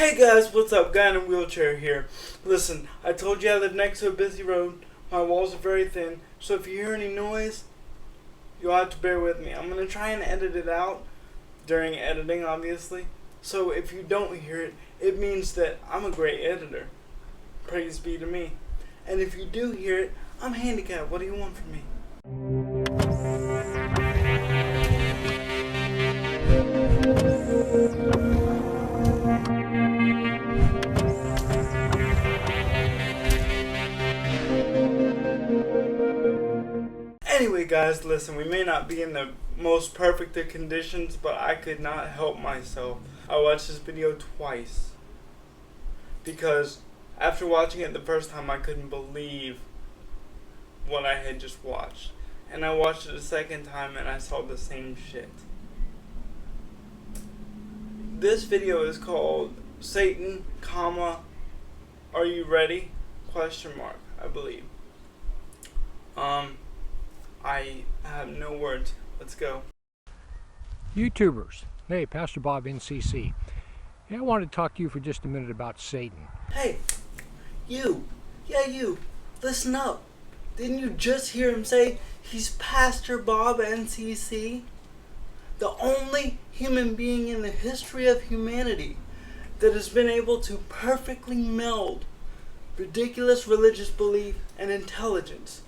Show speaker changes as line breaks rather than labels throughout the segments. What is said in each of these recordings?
Hey guys, what's up? Guy in a wheelchair here. Listen, I told you I live next to a busy road. My walls are very thin, so if you hear any noise, you'll have to bear with me. I'm going to try and edit it out during editing, obviously. So if you don't hear it, it means that I'm a great editor. Praise be to me. And if you do hear it, I'm handicapped. What do you want from me? Anyway guys, listen, we may not be in the most perfect of conditions, but I could not help myself. I watched this video twice because after watching it the first time I couldn't believe what I had just watched. And I watched it a second time and I saw the same shit. This video is called Satan, Are You Ready? I believe. I have no words. Let's go.
YouTubers. Hey, Pastor Bob NCC. Yeah, I want to talk to you for just a minute about Satan.
Hey, you. Yeah, you. Listen up. Didn't you just hear him say he's Pastor Bob NCC? The only human being in the history of humanity that has been able to perfectly meld ridiculous religious belief and intelligence.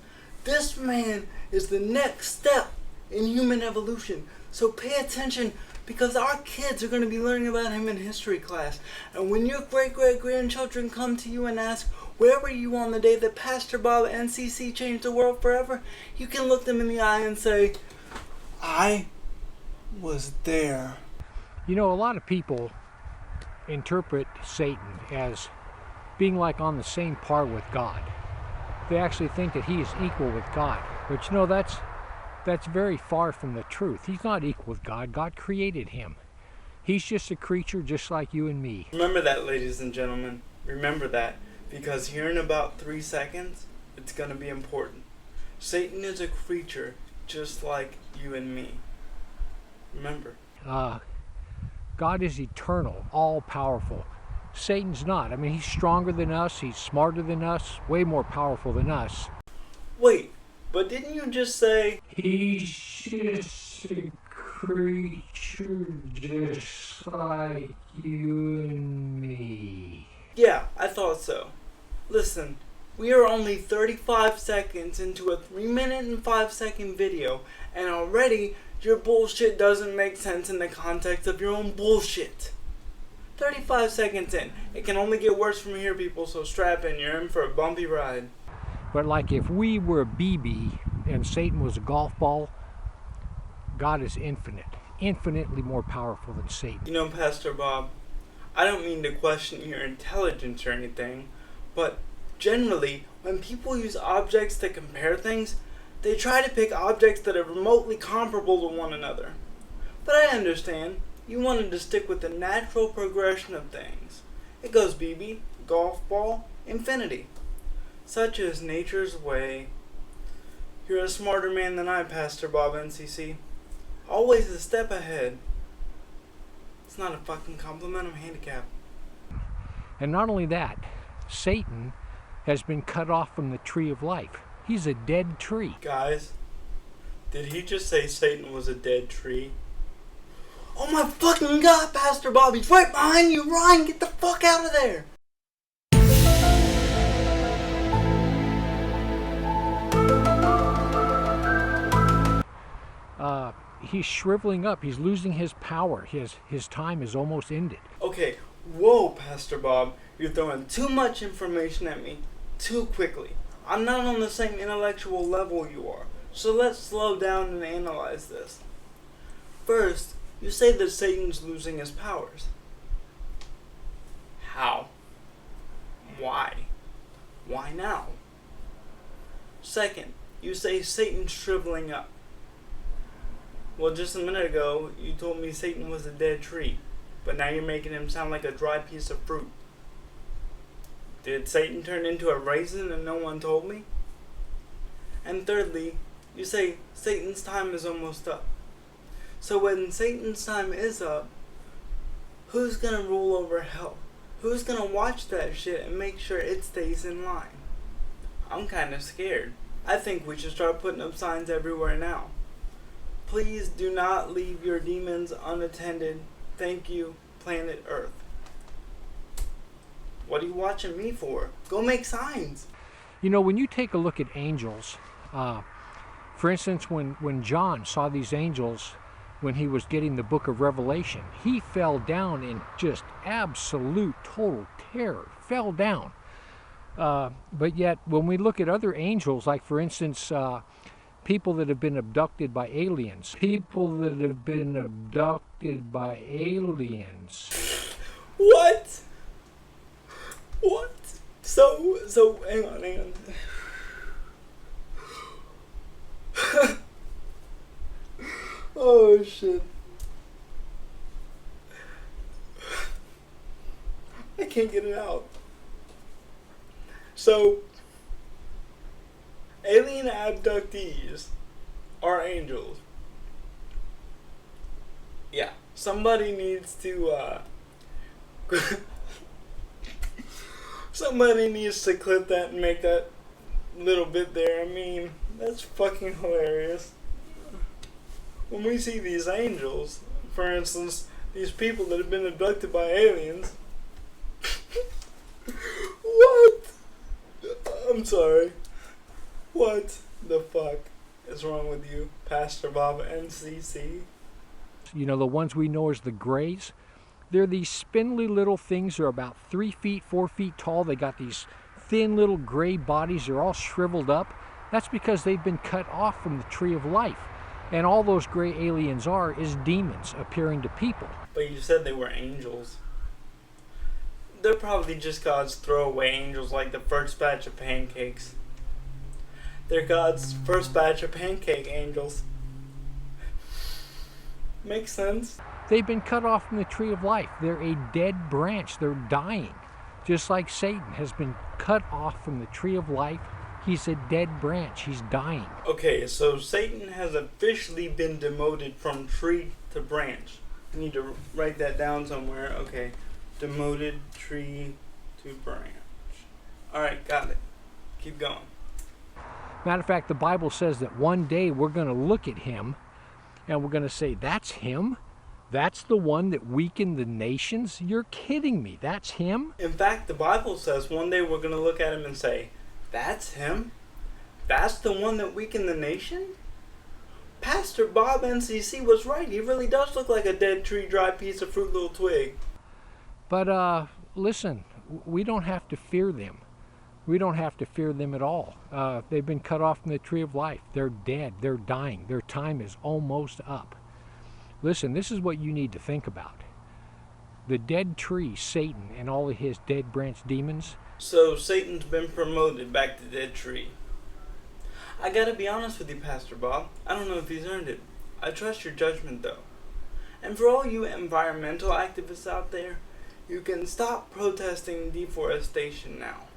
This man is the next step in human evolution. So pay attention, because our kids are going to be learning about him in history class. And when your great-great-grandchildren come to you and ask, where were you on the day that Pastor Bob NCC changed the world forever? You can look them in the eye and say, I was there.
You know, a lot of people interpret Satan as being like on the same par with God. They actually think that he is equal with God. But you know, that's very far from the truth. He's not equal with God. God created him. He's just a creature just like you and me.
Remember that, ladies and gentlemen. Remember that. Because here in about 3 seconds, it's going to be important. Satan is a creature just like you and me. Remember.
God is eternal, all-powerful. Satan's not. I mean, he's stronger than us, he's smarter than us, way more powerful than us.
Wait, but didn't you just say
he's just a creature just like you and me?
Yeah, I thought so. Listen, we are only 35 seconds into a 3-minute and 5-second video, and already your bullshit doesn't make sense in the context of your own bullshit. 35 seconds in. It can only get worse from here, people, so strap in. You're in for a bumpy ride.
But like if we were a BB and Satan was a golf ball, God is infinite. Infinitely more powerful than Satan.
You know, Pastor Bob, I don't mean to question your intelligence or anything, but generally, when people use objects to compare things, they try to pick objects that are remotely comparable to one another. But I understand. You wanted to stick with the natural progression of things. It goes BB, golf ball, infinity. Such is nature's way. You're a smarter man than I, Pastor Bob NCC. Always a step ahead. It's not a fucking compliment, I'm handicapped.
And not only that, Satan has been cut off from the tree of life. He's a dead tree.
Guys, did he just say Satan was a dead tree? Oh my fucking God, Pastor Bob, he's right behind you. Ryan, get the fuck out of there.
He's shriveling up. He's losing his power. His time is almost ended.
Okay, whoa, Pastor Bob. You're throwing too much information at me too quickly. I'm not on the same intellectual level you are. So let's slow down and analyze this. First, you say that Satan's losing his powers. How? Why? Why now? Second, you say Satan's shriveling up. Well, just a minute ago, you told me Satan was a dead tree, but now you're making him sound like a dry piece of fruit. Did Satan turn into a raisin and no one told me? And thirdly, you say Satan's time is almost up. So when Satan's time is up, who's going to rule over hell? Who's gonna watch that shit and make sure it stays in line? I'm kinda scared. I think we should start putting up signs everywhere now. Please do not leave your demons unattended. Thank you, planet Earth. What are you watching me for? Go make signs.
You know, when you take a look at angels, for instance, when John saw these angels when he was getting the book of Revelation, he fell down in just absolute total terror, fell down. But yet, when we look at other angels, like for instance, people that have been abducted by aliens,
What? What? So, hang on. Oh, shit. I can't get it out. So, alien abductees are angels. Yeah, somebody needs to, somebody needs to clip that and make that little bit there. I mean, that's fucking hilarious. When we see these angels, for instance, these people that have been abducted by aliens. What? I'm sorry. What the fuck is wrong with you, Pastor Bob NCC?
You know, the ones we know as the Greys, they're these spindly little things. They're about 3 feet, 4 feet tall. They got these thin little gray bodies. They're all shriveled up. That's because they've been cut off from the tree of life. And all those gray aliens are is demons appearing to people.
But you said they were angels. They're probably just God's throwaway angels, like the first batch of pancakes. They're God's first batch of pancake angels. Makes sense.
They've been cut off from the tree of life. They're a dead branch. They're dying. Just like Satan has been cut off from the tree of life. He's a dead branch. He's dying.
Okay, so Satan has officially been demoted from tree to branch. I need to write that down somewhere. Okay. Demoted tree to branch. Alright, got it. Keep going.
Matter of fact, the Bible says that one day we're going to look at him and we're going to say, that's him? That's the one that weakened the nations? You're kidding me. That's him?
In fact, the Bible says one day we're going to look at him and say, that's him? That's the one that weakened the nation? Pastor Bob NCC was right. He really does look like a dead tree, dry piece of fruit, little twig.
But listen, we don't have to fear them. We don't have to fear them at all. They've been cut off from the tree of life. They're dead. They're dying. Their time is almost up. Listen, this is what you need to think about. The dead tree, Satan, and all of his dead branch demons.
So Satan's been promoted back to dead tree. I gotta be honest with you, Pastor Bob. I don't know if he's earned it. I trust your judgment, though. And for all you environmental activists out there, you can stop protesting deforestation now.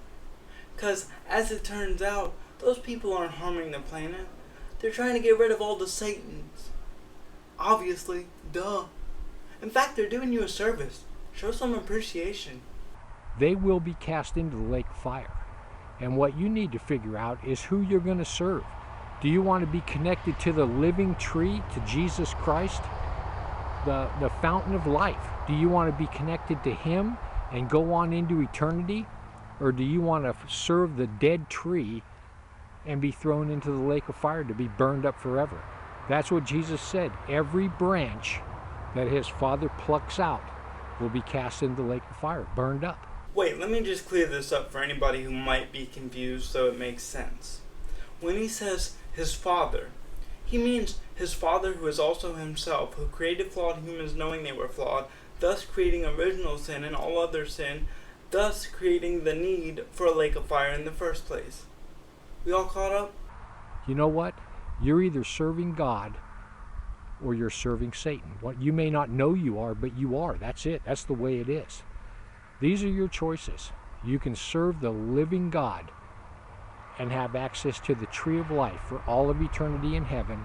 Because, as it turns out, those people aren't harming the planet. They're trying to get rid of all the Satans. Obviously, duh. In fact, they're doing you a service. Show some appreciation.
They will be cast into the lake of fire. And what you need to figure out is who you're going to serve. Do you want to be connected to the living tree, to Jesus Christ, the fountain of life? Do you want to be connected to him and go on into eternity? Or do you want to serve the dead tree and be thrown into the lake of fire to be burned up forever? That's what Jesus said. Every branch that his Father plucks out will be cast into the lake of fire, burned up.
Wait, let me just clear this up for anybody who might be confused so it makes sense. When he says his Father, he means his Father who is also himself, who created flawed humans knowing they were flawed, thus creating original sin and all other sin, thus creating the need for a lake of fire in the first place. We all caught up?
You know what? You're either serving God or you're serving Satan. What you may not know you are, but you are. That's it. That's the way it is. These are your choices. You can serve the living God and have access to the tree of life for all of eternity in heaven,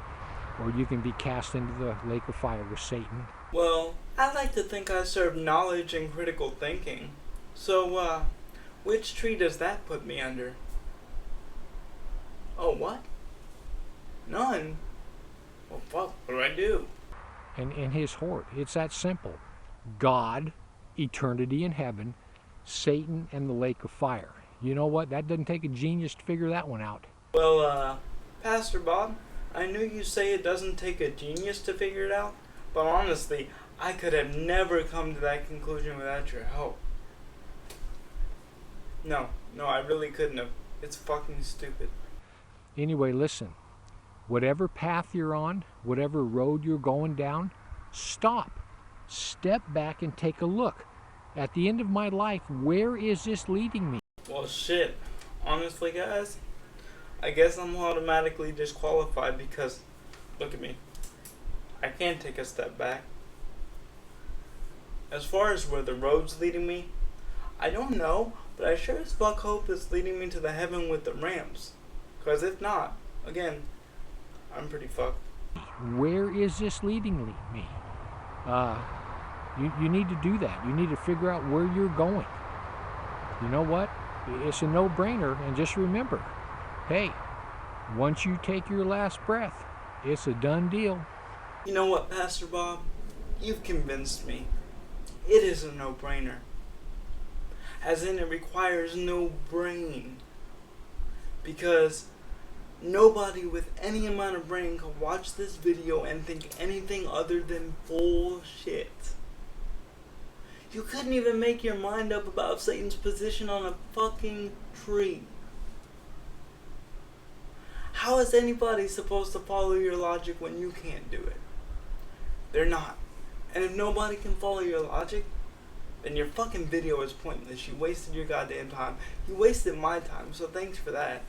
or you can be cast into the lake of fire with Satan.
Well, I like to think I serve knowledge and critical thinking. So, which tree does that put me under? Oh, what? None? Well, fuck, what do I do?
And in his horde, it's that simple. God, eternity in heaven, Satan, and the lake of fire. You know what? That doesn't take a genius to figure that one out.
Well, Pastor Bob, I knew you say it doesn't take a genius to figure it out, but honestly, I could have never come to that conclusion without your help. No, I really couldn't have. It's fucking stupid.
Anyway, listen. Whatever path you're on, whatever road you're going down, stop. Step back and take a look. At the end of my life, where is this leading me?
Well, shit. Honestly, guys, I guess I'm automatically disqualified because, look at me. I can't take a step back. As far as where the road's leading me, I don't know, but I sure as fuck hope it's leading me to the heaven with the ramps. Because if not, again, I'm pretty fucked.
Where is this leading me? You need to do that. You need to figure out where you're going. You know what? It's a no-brainer, and just remember, hey, once you take your last breath, it's a done deal.
You know what, Pastor Bob? You've convinced me. It is a no-brainer. As in, it requires no brain. Because nobody with any amount of brain can watch this video and think anything other than bullshit. You couldn't even make your mind up about Satan's position on a fucking tree. How is anybody supposed to follow your logic when you can't do it? They're not. And if nobody can follow your logic, then your fucking video is pointless. You wasted your goddamn time. You wasted my time, so thanks for that.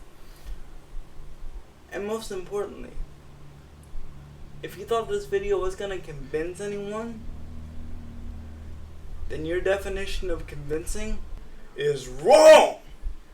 And most importantly, if you thought this video was gonna convince anyone, then your definition of convincing is wrong!